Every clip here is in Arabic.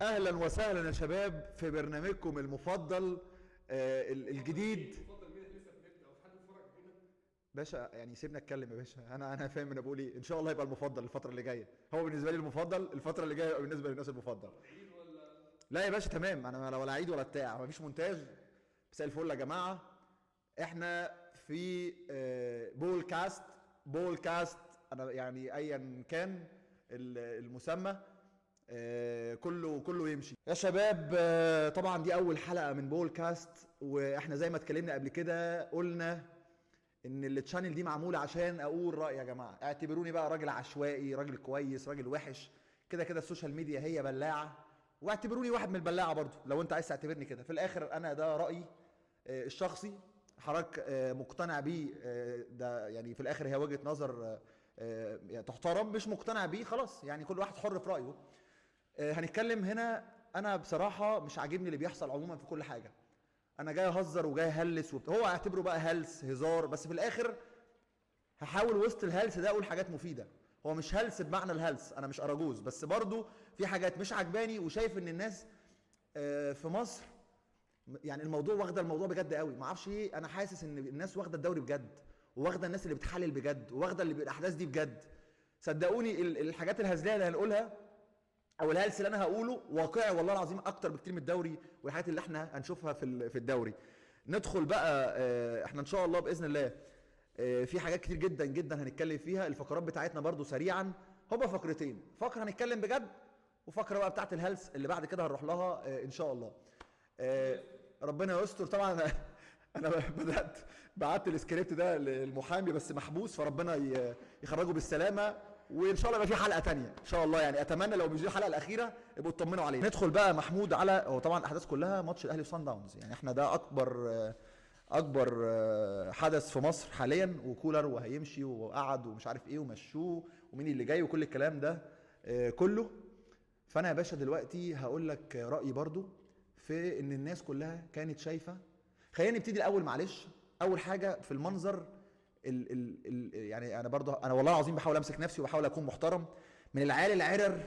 اهلا وسهلا يا شباب في برنامجكم المفضل الجديد. المفضل مين لسه في النت او في حد بيتفرج علينا؟ باشا يعني سيبنا اتكلم يا باشا، انا فاهم انا بقول ايه. ان شاء الله يبقى المفضل الفتره اللي جايه، هو بالنسبه لي المفضل الفتره اللي جايه يبقى بالنسبه للناس المفضل. عيد ولا؟ لا يا باشا تمام، انا ولا عيد ولا بتاع، مفيش مونتاج. مساء الفل يا جماعه. احنا في بول كاست. انا يعني ايا كان المسمى، كله يمشي يا شباب. طبعا دي اول حلقه من بول كاست، واحنا زي ما اتكلمنا قبل كده قلنا ان التشانل دي معموله عشان اقول رايي. يا جماعه اعتبروني بقى راجل عشوائي، راجل كويس، راجل وحش، كده كده السوشيال ميديا هي بلاعه، واعتبروني واحد من البلاعه برضو لو انت عايز تعتبرني كده. في الاخر انا ده رايي الشخصي، حضرتك مقتنع بيه، ده يعني في الاخر هي وجهه نظر يعني تحترم. مش مقتنع بيه خلاص، يعني كل واحد حر في رايه. هنتكلم هنا. انا بصراحه مش عاجبني اللي بيحصل عموما في كل حاجه. انا جاي اهزر وجاي اهلس هو اعتبره بقى هلس هزار، بس في الاخر هحاول وسط الهلس ده اقول حاجات مفيده. هو مش هلس بمعنى الهلس، انا مش اراجوز، بس برضو في حاجات مش عجباني، وشايف ان الناس في مصر يعني واخده الموضوع بجد قوي. ما اعرفش ايه، انا حاسس ان الناس واخده الدوري بجد، وواخده الناس اللي بتحلل بجد، وواخده اللي الاحداث دي بجد. صدقوني الحاجات الهزليه اللي هنقولها او الهلس اللي انا هقوله واقعي والله العظيم اكتر بكتير من الدوري والحاجات اللي احنا هنشوفها في الدوري. ندخل بقى. احنا ان شاء الله باذن الله في حاجات كتير جدا جدا هنتكلم فيها. الفقرات بتاعتنا برضو سريعا هما فقرتين، فقره هنتكلم بجد، وفقره بقى بتاعت الهلس اللي بعد كده هنروح لها ان شاء الله. ربنا يستر طبعا. انا بعت السكريبت ده للمحامي بس محبوس، فربنا يخرجه بالسلامه، وان شاء الله يبقى في حلقه تانية ان شاء الله. يعني اتمنى لو مش دي الحلقه الاخيره يبقوا اطمنوا علينا. ندخل بقى محمود على هو طبعا الاحداث كلها ماتش الاهلي وصن داونز. يعني احنا ده اكبر حدث في مصر حاليا، وكولر وهيمشي وقعد ومش عارف ايه ومشوه ومين اللي جاي وكل الكلام ده كله. فانا يا باشا دلوقتي هقول لك رايي برضو في ان الناس كلها كانت شايفه. خلينا نبتدي الاول معلش. اول حاجه في المنظر يعني انا برضو انا والله العظيم بحاول امسك نفسي وبحاول اكون محترم. من العيال العرر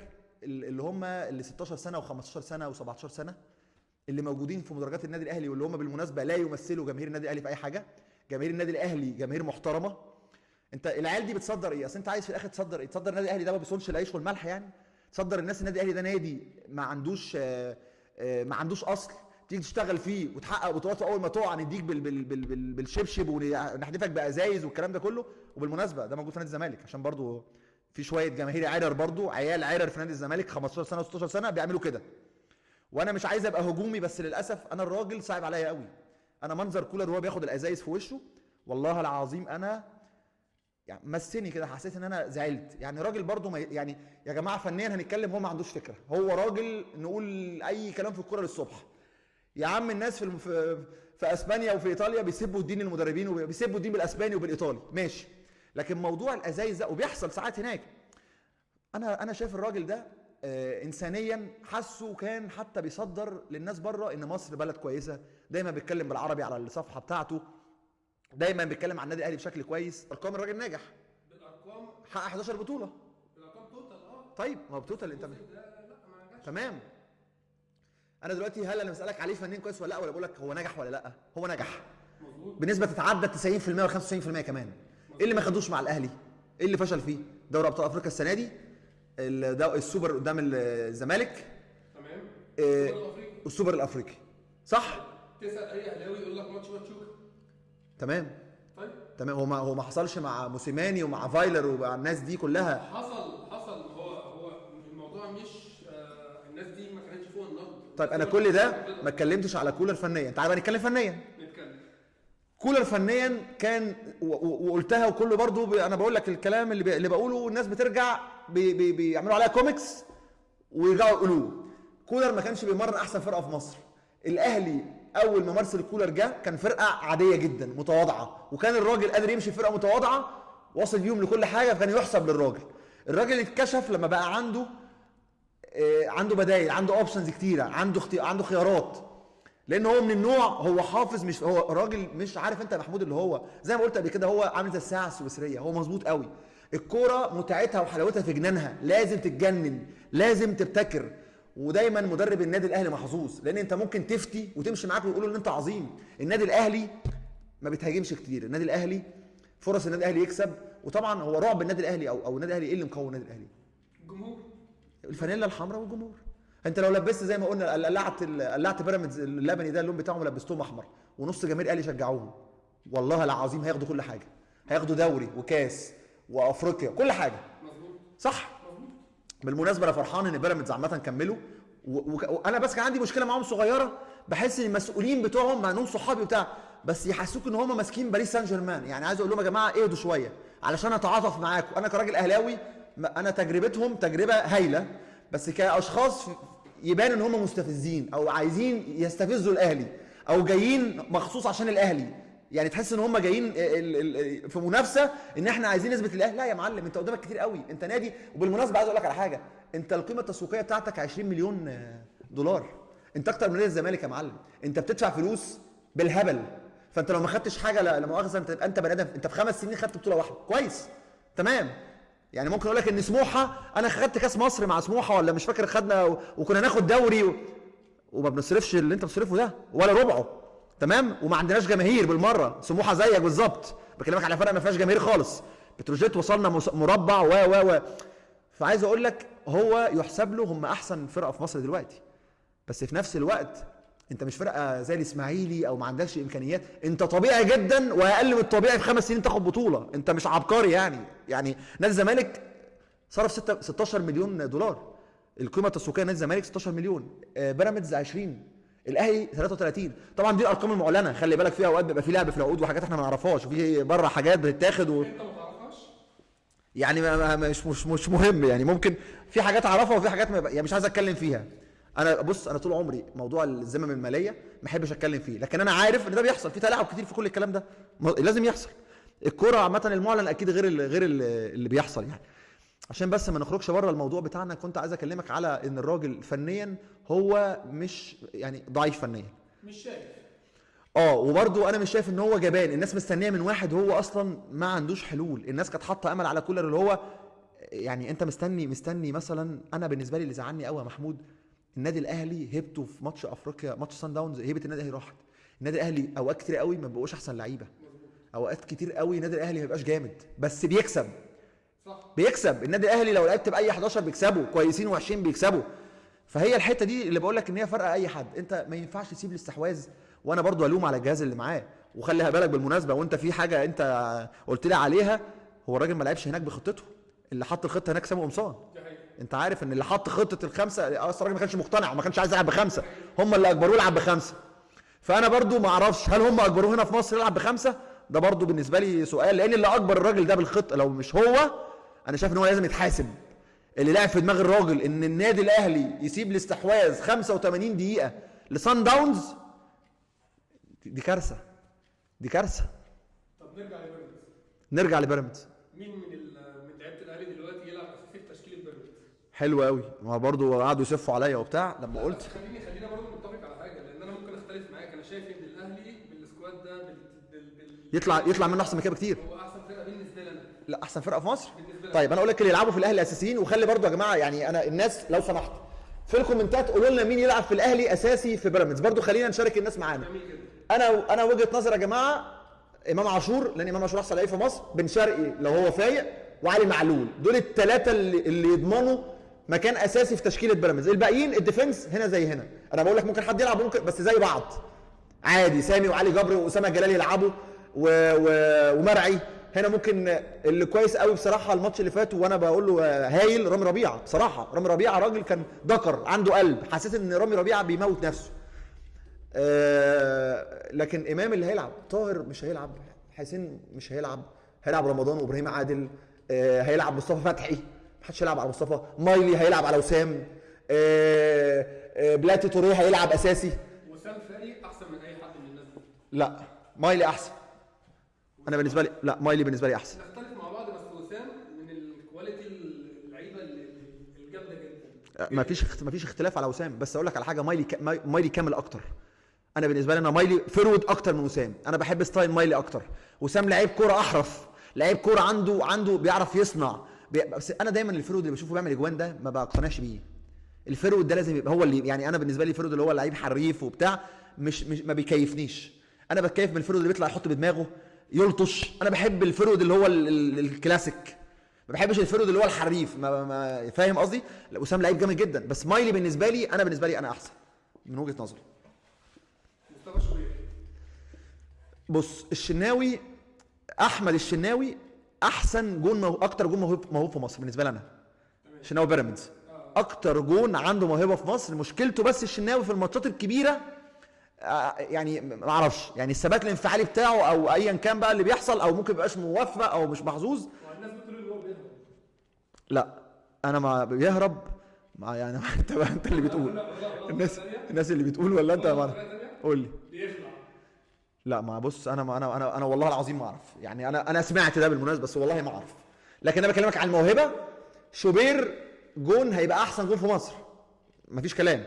اللي هم اللي 16 سنه و15 سنه و17 سنه اللي موجودين في مدرجات النادي الاهلي، واللي هم بالمناسبه لا يمثلوا جماهير النادي الاهلي في اي حاجه. جماهير النادي الاهلي جماهير محترمه. انت العيال دي بتصدر ايه؟ اصل انت عايز في الاخر تصدر ايه؟ تصدر النادي الاهلي ده ما بيصونش العيش والملح يعني. تصدر الناس النادي الاهلي ده نادي ما عندوش اصل، تيجي تشتغل فيه وتحقق بطولات، اول ما تقع نديك بالشبشب ونحدفك بازايز والكلام ده كله. وبالمناسبه ده موجود في نادي الزمالك، عشان برضو في شويه جماهير عرر، برضو عيال عرر في نادي الزمالك 15 سنه و16 سنه بيعملوا كده. وانا مش عايز ابقى هجومي، بس للاسف انا الراجل صعب عليا قوي. انا منظر كولر وهو بياخد الازايز في وشه والله العظيم انا يعني مسني كده، حسيت ان انا زعلت. يعني راجل برضو ما يعني يا جماعه فنيا هنتكلم، هو ما عندوش فكره. هو راجل نقول اي كلام في الكوره للصبح. يا عم الناس في اسبانيا وفي ايطاليا بيسبوا الدين المدربين وبيسبوا الدين بالاسباني وبالايطالي ماشي، لكن موضوع الازايز ده وبيحصل ساعات هناك. انا شايف الراجل ده انسانيا حاسه كان حتى بيصدر للناس بره ان مصر بلد كويسه. دايما بيتكلم بالعربي على الصفحه بتاعته، دايما بيتكلم عن النادي الاهلي بشكل كويس. ارقام الراجل ناجح، بالارقام. حقق 11 بطوله. بالارقام توتال طيب ما هو توتال انت الموسم ده لا ما نجحش. تمام. انا دلوقتي هل انا بسالك عليه فنيا كويس ولا لا، ولا بقول لك هو نجح ولا لا؟ هو نجح مظبوط. بنسبه تتعدى 90% و95% كمان. ايه اللي ما خدوش مع الاهلي؟ ايه اللي فشل فيه؟ دوري ابطال افريقيا السنه دي، السوبر قدام الزمالك، تمام. إيه، السوبر الافريقي. السوبر الافريقي صح؟ تسال اي اهلاوي يقول لك ماتش باتشوكا. تمام طيب تمام. هو ما حصلش مع موسيماني ومع فايلر ومع الناس دي كلها. حصل هو الموضوع مش الناس دي ما كانتش فوق النقد. طيب انا كل ده ما اتكلمتش على كولر فنيا، تعال بقى نتكلم فنيا. نتكلم. كولر فنيا كان وقلتها، وكله برضو انا بقول لك الكلام اللي بقوله الناس بترجع بيعملوا عليها كوميكس ويرجعوا يقولوه. كولر ما كانش بيمرن احسن فرقه في مصر. الاهلي اول ما مارسيل كولر جه كان فرقه عاديه جدا متواضعه، وكان الراجل قادر يمشي فرقه متواضعه واصل بيهم لكل حاجه، فكان يحسب للراجل. الراجل اتكشف لما بقى عنده بدايل، عنده اوبشنز كتيره، عنده خيارات. لان هو من النوع هو حافظ، مش هو راجل مش عارف انت يا محمود اللي هو زي ما قلت قبل كده، هو عامل زي الساعه السويسريه، هو مظبوط قوي. الكوره متعتها وحلاوتها في جنانها، لازم تتجنن، لازم تبتكر. ودايما مدرب النادي الاهلي محظوظ، لان انت ممكن تفتي وتمشي معاك ويقولوا ان انت عظيم. النادي الاهلي ما بيتهاجمش كتير، النادي الاهلي فرص النادي الاهلي يكسب، وطبعا هو رعب النادي الاهلي او النادي الاهلي. ايه اللي مقوي النادي الاهلي؟ الجمهور، الفانيلا الحمراء والجمهور. انت لو لبست زي ما قلنا قلعت بيراميدز اللبني ده اللون بتاعهم لبستهم احمر ونص جماهير الاهلي شجعوهم، والله العظيم هياخدوا كل حاجه، هياخدوا دوري وكاس وافريقيا كل حاجه. مظبوط صح. مظبوط. بالمناسبه انا فرحان ان بيراميدز عامه كملوا، وانا بس كان عندي مشكله معاهم صغيره، بحس ان المسؤولين بتوعهم مع انهم صحابي وبتاع، بس يحسوك ان هم ماسكين باريس سان جيرمان. يعني عايز اقول لهم يا جماعه اهدوا شويه علشان اتعاطف معاكم. انا كراجل اهلاوي انا تجربتهم تجربه هايله، بس كاشخاص يبان ان هم مستفزين او عايزين يستفزوا الاهلي او جايين مخصوص عشان الاهلي. يعني تحس ان هم جايين في منافسه ان احنا عايزين نثبت الاهلي. لا يا معلم، انت قدامك كتير قوي، انت نادي. وبالمناسبه عايز اقول لك على حاجه، انت القيمه التسويقيه بتاعتك 20 مليون دولار، انت اكتر من نادي الزمالك يا معلم. انت بتدفع فلوس بالهبل، فانت لو ما خدتش حاجه لا مؤاخذه انت بني ادم. انت في 5 سنين خدت بطوله واحده، كويس تمام. يعني ممكن اقول لك ان سموحه، انا خدت كاس مصر مع سموحه ولا مش فاكر خدنا وكنا ناخد دوري وما بنصرفش اللي انت بتصرفه ده ولا ربعه، تمام. وما عندناش جماهير بالمره، سموحه زيك بالظبط، بكلمك على فرق ما فيهاش جماهير خالص. بتروجيت وصلنا مربع و فعايز اقول لك هو يحسب له، هم احسن فرقه في مصر دلوقتي، بس في نفس الوقت انت مش فرقه زي الاسماعيلي او ما عندكش امكانيات. انت طبيعي جدا واقل من الطبيعي في 5 سنين تاخد بطوله، انت مش عبقري يعني نادي الزمالك صرف 16 مليون دولار، القيمه التسويقيه نادي الزمالك 16 مليون، بيراميدز 20، الاهلي 33. طبعا دي الارقام المعلنه، خلي بالك فيها اوقات بيبقى في لعب في العقود وحاجات احنا ما نعرفهاش، وفي بره حاجات بتتاخد انت ما تعرفهاش يعني مش مهم. يعني ممكن في حاجات اعرفها وفي حاجات يعني مش عايز اتكلم فيها. انا بص، انا طول عمري موضوع الذمم الماليه ما احبش اتكلم فيه، لكن انا عارف ان ده بيحصل، في تلاعب كتير في كل الكلام ده لازم يحصل. الكوره عامه المعلن اكيد غير اللي بيحصل يعني. عشان بس ما نخرجش بره الموضوع بتاعنا، كنت عايز اكلمك على ان الراجل فنيا هو مش يعني ضعيف فنيا، مش شايف. وبرده انا مش شايف ان هو جبان. الناس مستنيه من واحد هو اصلا ما عندوش حلول. الناس كانت حاطه امل على كولر اللي هو يعني انت مستني مثلا. انا بالنسبه لي اللي زعلني قوي يا محمود، النادي الاهلي هيبته في ماتش افريقيا، ماتش سان داونز، هيبه النادي الاهلي راحت. النادي الاهلي اوقات كتير قوي ما بيبقوش احسن لعيبه، اوقات كتير قوي النادي الاهلي ما بيبقاش جامد بس بيكسب. صح. بيكسب النادي الاهلي لو لعبت باي 11 بيكسبوا، كويسين وحشين بيكسبوا. فهي الحته دي اللي بقول لك ان هي فرقه اي حد. انت ما ينفعش تسيب الاستحواذ، وانا برضو الوم على الجهاز اللي معاه. وخليها بالك بالمناسبه، وانت في حاجه انت قلت لي عليها، هو الراجل ما لعبش هناك بخطته، اللي حط الخطه هناك سامي قمصان. انت عارف ان اللي حط خطه الخمسه اصلا الراجل ما كانش مقتنع وما كانش عايز يلعب بخمسه، هم اللي اجبروه يلعب بخمسه. فانا برضو ما اعرفش هل هم اجبروه هنا في مصر يلعب بخمسه، ده برضو بالنسبه لي سؤال، لان اللي اجبر الراجل ده بالخطه لو مش هو، انا شايف ان هو لازم يتحاسب. اللي لعب في دماغ الراجل ان النادي الاهلي يسيب الاستحواذ 85 دقيقه لسان داونز، دي كارثه، دي كارثه. طب نرجع لبيراميدز. مين من لعيبه الاهلي دلوقتي يلعب اساسي في تشكيله بيراميدز؟ حلو قوي، ما برضه قعدوا يسفوا عليا وبتاع لما قلت. خلينا برضه نتفق على حاجه، لان انا ممكن اختلف معاك. انا شايف ان الاهلي بالسكواد ده يطلع منه احسن من كده بكتير. هو احسن فرقه بالنسبه لي انا. لا احسن فرقه في مصر. طيب انا اقول لك اللي يلعبوا في الاهلي اساسيين، وخلي برضه يا جماعه يعني انا الناس لو سمحت في الكومنتات قولوا لنا مين يلعب في الاهلي اساسي في بيراميدز، برضه خلينا نشارك الناس معانا. انا وجهه نظر يا جماعه، امام عاشور، لان امام عاشور احسن لعيب في مصر، بن شرقي لو هو فايق، وعلي معلول، دول الثلاثه اللي يضمنوا مكان اساسي في تشكيله بيراميدز. الباقيين الديفنس هنا زي هنا. انا بقول لك ممكن حد يلعب ممكن، بس زي بعض عادي، سامي وعلي جبر واسامه جلال يلعبوا ومرعي هنا. ممكن اللي كويس قوي بصراحه الماتش اللي فات وانا بقول له هايل رامي ربيعه. بصراحه رامي ربيعه راجل كان ذكر عنده قلب، حسيت ان رامي ربيعه بيموت نفسه. لكن امام اللي هيلعب، طاهر مش هيلعب، حسين مش هيلعب رمضان وابراهيم عادل، هيلعب مصطفى فتحي، محدش هيلعب على مصطفى، مايلي هيلعب على وسام، بلاتي توريه هيلعب اساسي. وسام فايق احسن من اي حد من الناس دي. لا مايلي احسن. انا بالنسبه لي لا، مايلي بالنسبه لي احسن. نختلف مع بعض، بس وسام من الكواليتي اللعيبه الجامده جدا. مفيش اختلاف على وسام، بس اقول لك على حاجه، مايلي كامل اكتر. انا بالنسبه لي انا مايلي فيرود اكتر من وسام، انا بحب ستايل مايلي اكتر. وسام لعيب كوره احرف، لعيب كوره عنده بيعرف يصنع. بس انا دايما الفيرود اللي بشوفه بيعمل اجوان ده ما بقتنعش بيه. الفيرود ده لازم يبقى هو اللي يعني انا بالنسبه لي الفيرود اللي هو لعيب حريف وبتاع مش ما بيكيفنيش. انا بتكيف من الفيرود اللي بيطلع يحط بدماغه يلطش. انا بحب الفيرود اللي هو الكلاسيك، ما بحبش الفيرود اللي هو الحريف. ما فاهم قصدي؟ وسام لعيب جامد جدا، بس مايلي بالنسبه لي انا احسن من وجهه نظري. مصطفى شوبير. بص الشناوي، احمد الشناوي احسن جون اكتر جون موهوب في مصر بالنسبه لي انا. الشناوي بيراميدز اكتر جون عنده موهبه في مصر. مشكلته بس الشناوي في الماتشات الكبيره يعني ما اعرفش، يعني الثبات الانفعالي بتاعه او ايا كان بقى اللي بيحصل، او ممكن يبقاش موفق او مش محظوظ. الناس بتقول ان هو بيهرب. لا انا ما بيهرب مع يعني انت اللي بتقول. الناس اللي بتقول ولا انت؟ قول لي. بيخلع. لا ما بص انا والله العظيم ما اعرف، يعني انا سمعت ده بالمناسبه بس والله ما اعرف. لكن انا بكلمك عن الموهبه. شوبير جون هيبقى احسن جون في مصر مفيش كلام.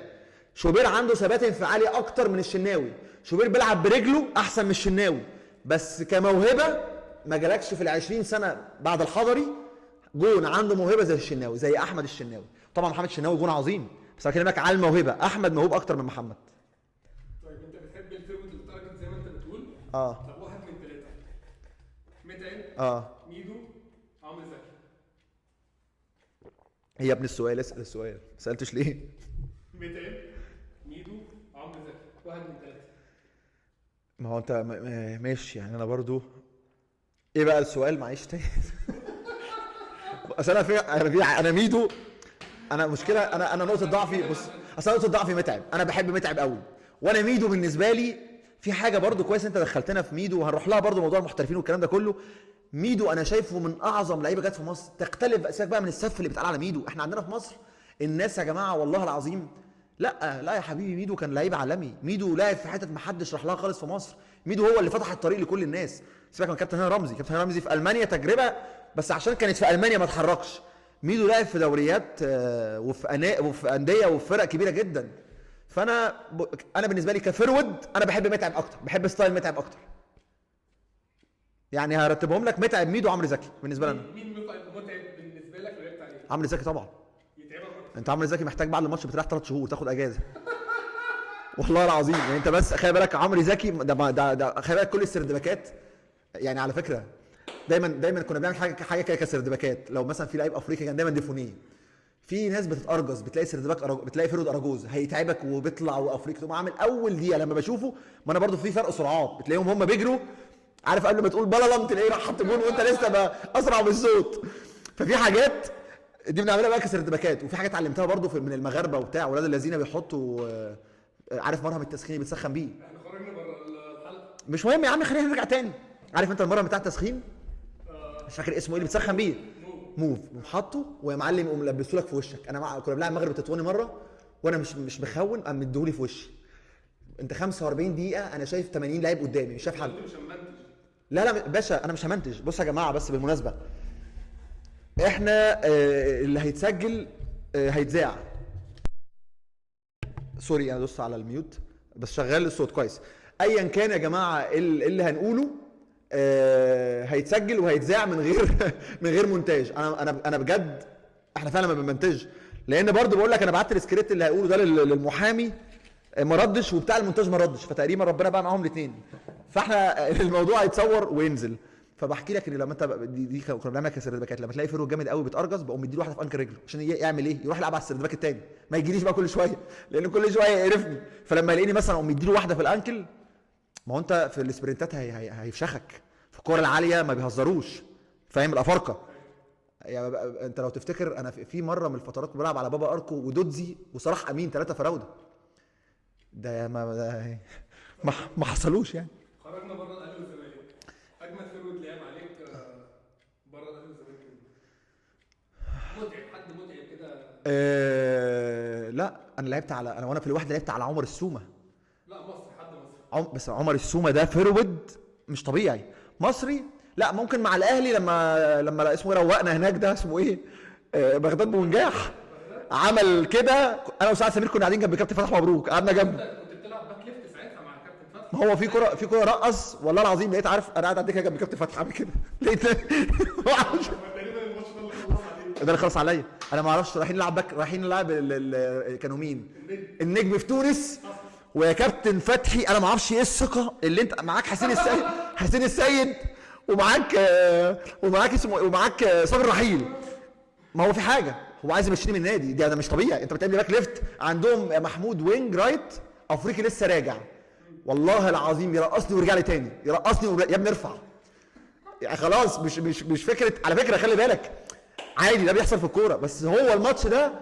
شوبير عنده ثبات انفعالي اكتر من الشناوي. شوبير بيلعب برجله احسن من الشناوي، بس كموهبه ما جالكش في ال20 سنه بعد الحضري جون عنده موهبه زي الشناوي، زي احمد الشناوي. طبعا محمد الشناوي جون عظيم، بس انا بكلمك على الموهبه. احمد موهوب اكتر من محمد. طيب انت بتحب الفيرود التارجت زي ما انت بتقول. طب واحد من ثلاثه. متعب. ميدو. عمرو زكي. هي يا ابن السؤال اسال السؤال، ما سالتش ليه؟ متعب. ميدو. عمرو زكي. واحد من ثلاثه. ما هو انت ماشي يعني. انا برضو ايه بقى السؤال؟ معيش تاني. اصل انا ميدو. انا مشكله انا نقطه ضعفي. بص اصل نقطه ضعفي متعب. انا بحب متعب قوي، وانا ميدو بالنسبه لي في حاجه برضو كويس انت دخلتنا في ميدو، وهنروح لها برضو موضوع المحترفين والكلام ده كله. ميدو انا شايفه من اعظم لعيبه جت في مصر. تختلف سيبك بقى من السف اللي بيتقال على ميدو. احنا عندنا في مصر الناس يا جماعه والله العظيم، لا يا حبيبي، ميدو كان لعيب عالمي. ميدو لاعب في حتت ما حدش راح لها خالص في مصر. ميدو هو اللي فتح الطريق لكل الناس. سيبك من كابتن هاني رمزي. كابتن هاني رمزي في المانيا تجربه، بس عشان كانت في المانيا ما اتحركش. ميدو لاعب في دوريات وفي انديه وفي فرق كبيره جدا. انا بالنسبه لي كفرود انا بحب متعب اكتر، بحب ستايل متعب اكتر. يعني هرتبهم لك: متعب، ميدو، عمرو زكي. بالنسبه لنا مين متعب بالنسبه لك لو لعبت عليه؟ عمرو زكي طبعا. يتعبك اكتر. انت عمرو زكي محتاج بعد الماتش بتريح 3 شهور تاخد اجازه. والله العظيم يعني. انت بس خلي بالك عمرو زكي ده خلي بالك كل السردباكات يعني على فكره دايما كنا بنعمل حاجه كده كسردباكات. لو مثلا في لعيب افريقي كان دايما ديفونيه. في ناس بتتارجز، بتلاقي سردباك بتلاقي فيرود اراجوز هيتعبك وبيطلع وافريقي تقوم عامل اول دقيقه لما بشوفه. ما انا برضو في فرق سرعات، بتلاقيهم هم بيجروا عارف قبل ما تقول بلالم تلاقيه راح حط جون وانت لسه بقى اسرع من الصوت. ففي حاجات دي بنعملها بقى كسردباكات. وفي حاجات اتعلمتها برضو من المغاربه وبتاع اولاد الذين بيحطوا عارف مرهم التسخين بتسخن بيه. احنا خرجنا بره الحلقه. مش مهم يا عم، خلينا نرجع تاني. عارف انت المرهم بتاع التسخين؟ مش فاكر اسمه ايه اللي بتسخن بيه. موف. حاطه ويا معلم يقوم لبسه لك في وشك. كنا بنلعب مغرب تطواني مره وانا مش مخون، قام مديهولي في وشي. انت 45 دقيقه انا شايف 80 لعيب قدامي مش شايف حد. لا باشا انا مش همنتج. بص يا جماعه بس بالمناسبه احنا اللي هيتسجل هيتذاع. سوري انا دوست على الميوت بس شغال الصوت كويس. ايا كان يا جماعه اللي هنقوله هيتسجل وهيتذاع من غير مونتاج. انا بجد احنا فعلا ما بنمنتج، لان برضو بقول لك انا بعت السكريبت اللي هيقوله ده للمحامي ما ردش، وبتاع المونتاج ما ردش، فتقريبا ربنا بقى معاهم الاثنين. فاحنا الموضوع هيتصور وينزل. فبحكي لك ان لما انت دي كنا بنعملها كسردباكات، لما تلاقي فيرو جامد قوي بيتارجز بقوم مديله واحده في انكر رجله عشان يعمل ايه؟ يروح يلعب على السردباك الثاني، ما يجيليش بقى كل شويه لان كل شويه يقرفني. فلما يلاقيني مثلا اقوم مديله واحده في الانكل. ما هو انت في السبرنتات هيفشخك، في الكوره العاليه ما بيهزروش، فاهم؟ الافارقه يعني. انت لو تفتكر انا في مره من الفترات بلعب على بابا اركو ودودزي وصلاح امين 3 فراوده. ده ما حصلوش يعني. خرجنا بره الاهلي والزمالك. اجمد فيرود لعب عليك بره الاهلي والزمالك متعب، حد متعب كده؟ لا انا لعبت على وانا في الوحده لعبت على عمر السومه. لا مصري، حد مصري. بس عمر السومه ده فيرود مش طبيعي. مصري لا ممكن مع الاهلي لما اسمه روقنا هناك، ده اسمه ايه؟ بغداد بونجاح. عمل كده. انا وسعد سمير كنا قاعدين جنب كابتن فتحي مبروك، قعدنا جنبه. كنت بتلعب باك ليفت ساعتها مع كابتن فتحي. ما هو في كوره رقص والله العظيم. لقيت عارف انا قاعد على الدكه جنب كابتن فتحي عامل كده. لقيت تقريبا الماتش ده اللي خلص عليه. ده اللي خلص عليا. انا ما اعرفش رايحين نلعب رايحين نلعب كانوا مين؟ النجم في تونس ويا كابتن فتحي. انا ما اعرفش ايه الثقه اللي انت معاك. حسين السيد ومعاك اسمه ومعاك صابر رحيل. ما هو في حاجه، هو عايز يمشيني من النادي ده مش طبيعي. انت بتعمل باك ليفت، عندهم محمود وينج رايت افريقي لسه راجع، والله العظيم يرقصني ويرجع لي تاني، يرقصني يا ابني ارفع يعني خلاص. مش فكره. على فكره خلي بالك عادي ده بيحصل في الكوره، بس هو الماتش ده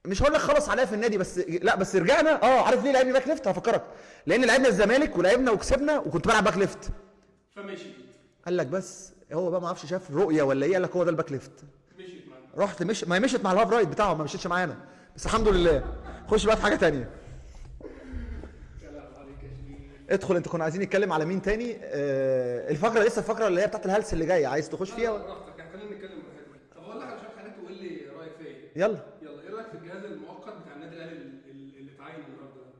مش هقول لك خلص عليا في النادي بس لا، بس رجعنا. عارف ليه لعبني باك ليفت؟ هفكرك. لان لعبنا الزمالك ولعبنا وكسبنا وكنت بلعب باك ليفت، فماشي. قال لك بس هو بقى ما اعرفش شاف رؤيه ولا ايه، قال لك هو ده الباك ليفت. مشيت معانا. رحت ما مشيت مع الهاف رايت بتاعه، ما مشيتش معانا، بس الحمد لله. خش بقى في حاجه ثانيه. ادخل. انت كنا عايزين نتكلم على مين تاني؟ الفقره لسه الفقره اللي هي بتاعت الهلس اللي جايه، عايز تخش فيها؟ براحتك يعني، خلينا نتكلم براحتنا. طب اقول لك على شويه حاجات وقول لي رايك فيها ايه. يلا ايه رايك في الجهاز المؤقت بتاع النادي الاهلي اللي اتعين النهارده ده؟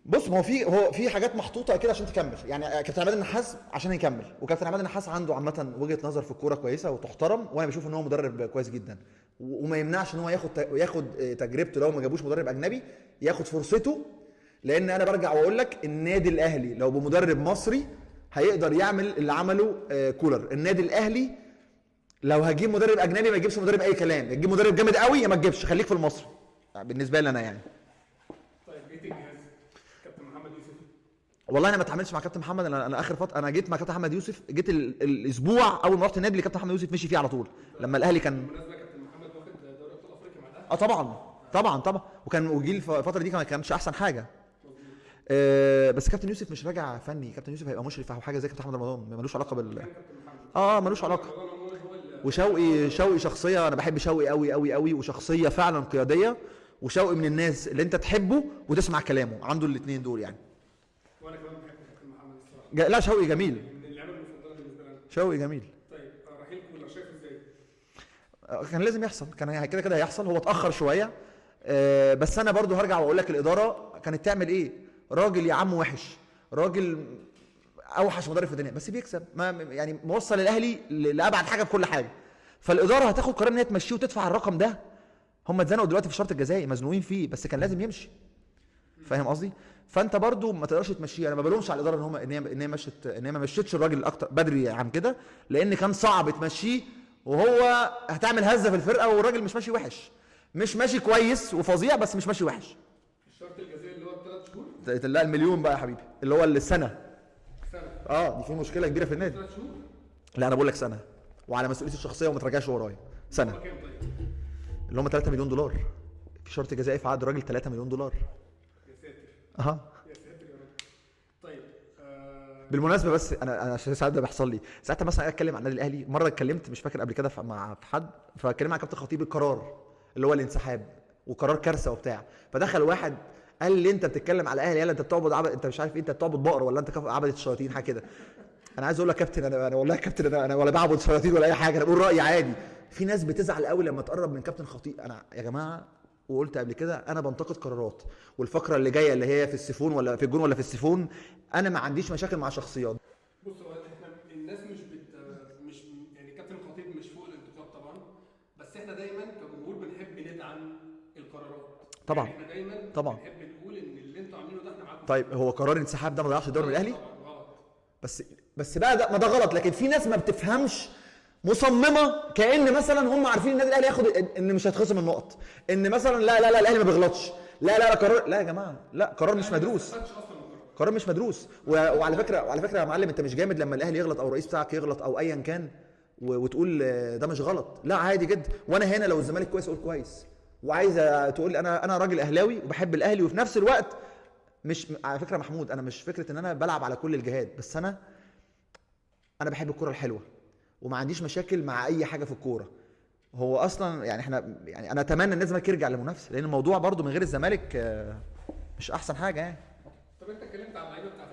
بص، ما هو في حاجات محطوطه كده عشان تكمل. يعني كابتن عماد النحاس عشان يكمل، وكابتن عماد النحاس عنده عامه وجهه نظر في الكوره كويسه وتحترم، وانا بشوف ان هو مدرب كويس جدا، وما يمنعش ان هو ياخد تجربته. لو ما جابوش مدرب اجنبي ياخد فرصته، لان انا برجع واقول لك النادي الاهلي لو بمدرب مصري هيقدر يعمل اللي عمله كولر. النادي الاهلي لو هجيب مدرب اجنبي ما يجيبش مدرب اي كلام، تجيب مدرب جامد قوي يا ما تجيبش، خليك في المصري بالنسبه لي انا يعني. طيب جيت الجهاز كابتن محمد يوسف. والله انا ما اتعاملتش مع كابتن محمد. انا اخر فتره انا جيت مع كابتن محمد يوسف، جيت الاسبوع اول ما رحت النادي اللي كابتن محمد يوسف مشي فيه على طول، لما الاهلي كان. بالمناسبه كابتن محمد واخد دوري ابطال افريقيا مع الاهلي. طبعا وجيل الفتره دي ما كانش احسن حاجه. بس كابتن يوسف مش راجع فني، كابتن يوسف هيبقى مشرف او حاجه زي كابتن احمد رمضان، ملوش علاقه ملوش علاقه. وشوقي شخصيه، انا بحب شوقي قوي قوي قوي، وشخصيه فعلا قياديه، وشوقي من الناس اللي انت تحبه وتسمع كلامه، عنده الاثنين دول يعني. وانا كمان بحب كابتن محمد الصراحه. لا شوقي جميل، من اللعيبه المفضله بالنسبه لي. شوقي جميل. طيب رحيل كولر شايف ازاي؟ كان لازم يحصل، كان كده هيحصل. هو اتاخر شويه، بس انا برضو هرجع واقول لك الاداره كانت تعمل ايه. راجل يا عم وحش، راجل اوحش مدرب في الدنيا بس بيكسب، ما يعني موصل الاهلي لابعد حاجه في كل حاجه. فالاداره هتاخد قرار ان هي تمشيه وتدفع الرقم ده. هم اتزنقوا دلوقتي في الشرط الجزائي، مزنوقين فيه، بس كان لازم يمشي. فاهم قصدي؟ فانت برضو ما تقدرش تمشيه. انا ما بلومش على الاداره ان هي ما مشيتش الراجل اكتر بدري عن كده، لان كان صعب تمشيه وهو هتعمل هزه في الفرقه، والراجل مش ماشي وحش، مش ماشي كويس وفظيع، بس مش ماشي وحش. الشرط الجزائي اللي هو ب3 شهور؟ لا المليون بقى يا حبيبي، اللي هو السنه. سنه؟ دي في مشكله كبيره في النادي. 3 شهور؟ لا انا بقول لك سنه، وعلى مسؤوليتي الشخصيه وما ترجعش ورايا. سنه. كام طيب؟ اللي هم 3 مليون دولار. في شرط جزائي في عقد راجل 3 مليون دولار. يا ساتر. يا ساتر يا رب. طيب بالمناسبه بس انا عشان ساعات ده بيحصل لي، ساعتها مثلا اتكلم عن النادي الاهلي. مره اتكلمت مش فاكر قبل كده مع حد، فاتكلم مع كابتن خطيب القرار اللي هو الانسحاب، وقرار كارثه وبتاع. فدخل واحد قال لي انت بتتكلم على الاهلي، يلا انت بتعبد انت مش عارف ايه، انت بتعبد بقر ولا انت عبده الشياطين حاجه كده. انا عايز اقول لك كابتن، انا والله كابتن، انا ولا بعبد شياطين ولا اي حاجه، انا بقول رايي عادي. في ناس بتزعل قوي لما تقرب من كابتن خطيب. انا يا جماعه وقلت قبل كده انا بنتقد قرارات، والفقره اللي جايه اللي هي في السيفون ولا في الجون ولا في السيفون، انا ما عنديش مشاكل مع شخصيات. بص هو احنا الناس مش يعني كابتن خطيب مش فوق الانتقاد طبعا، بس احنا دايما كجمهور بنحب ندعم القرارات. طبعا يعني احنا دايما بنحب نقول ان اللي انتوا عاملينه ده احنا معاكم. طيب هو قرار الانسحاب ده ما ضيعش الدوري من الاهلي؟ غلط. بس بقى ده ما ده غلط، لكن في ناس ما بتفهمش، مصممه كأن مثلا هم عارفين النادي الاهلي ياخد ان مش هيتخصم النقط، ان مثلا لا الاهلي ما بيغلطش، لا قرار، لا يا جماعه، لا قرار مش مدروس، قرار مش مدروس. وعلى فكره يا معلم، انت مش جامد لما الاهلي يغلط او الرئيس بتاعك يغلط او ايا كان وتقول ده مش غلط. لا عادي جدا. وانا هنا لو الزمالك كويس اقول كويس، وعايز تقول لي انا راجل اهلاوي وبحب الاهلي، وفي نفس الوقت مش على فكره محمود، انا مش فكره ان انا بلعب على كل الجهات، بس انا بحب الكره الحلوه وما عنديش مشاكل مع اي حاجه في الكوره. هو اصلا يعني احنا يعني انا اتمنى ان الزمالك يرجع للمنافسه، لان الموضوع برضو من غير الزمالك مش احسن حاجه يعني. طب انت اتكلمت على اللعيبه بتاعت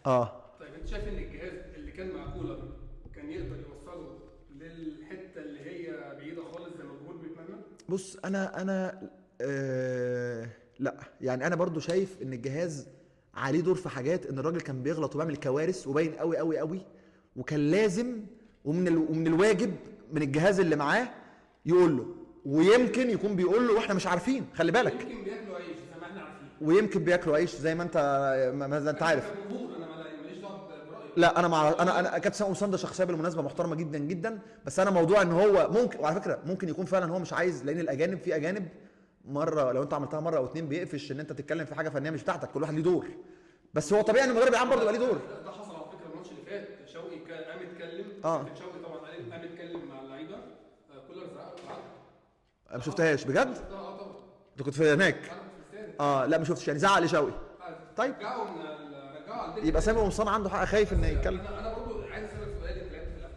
الاهلي. طيب انت شايف ان الجهاز اللي كان مع كولر كان يقدر يوصله للحته اللي هي بعيده خالص زي ما الجمهور بيتمنى؟ بص انا لا يعني انا برضو شايف ان الجهاز عليه دور في حاجات، ان الراجل كان بيغلط وبيعمل كوارث وباين قوي قوي قوي، وكان لازم ومن الواجب من الجهاز اللي معاه يقول له، ويمكن يكون بيقول له واحنا مش عارفين، خلي بالك، يمكن بياكلوا عيش زي ما احنا عارفين، ويمكن بياكلوا عيش زي ما انت ما انت عارف. انا ماليش دعوه برايي. لا انا كابتن سامي قمصان ده شخصيه بالمناسبه محترمه جدا جدا، بس انا موضوع ان هو ممكن، وعلى فكره ممكن يكون فعلا هو مش عايز، لان الاجانب في اجانب مره لو انت عملتها مره او اتنين بيقفش ان انت تتكلم في حاجه فنيه مش بتاعتك، كل واحد ليه دور، بس هو طبيعي ان المدرب العام برضه يبقى ليه دور. ده حصل على فكره الماتش اللي فات، شوقي قام اتكلم، شوقي طبعا قام اتكلم مع اللعيبه، كولر زعق. ما شفتهاش بجد؟ طبعا. انت كنت في هناك؟ لا ما شفتش، يعني زعق لشوقي. طيب رجعوا على الدكه. يبقى سامي قمصان عنده حق، خايف ان يتكلم. انا برضو عايز اسالك سؤال، انت لعبت في الاهلي،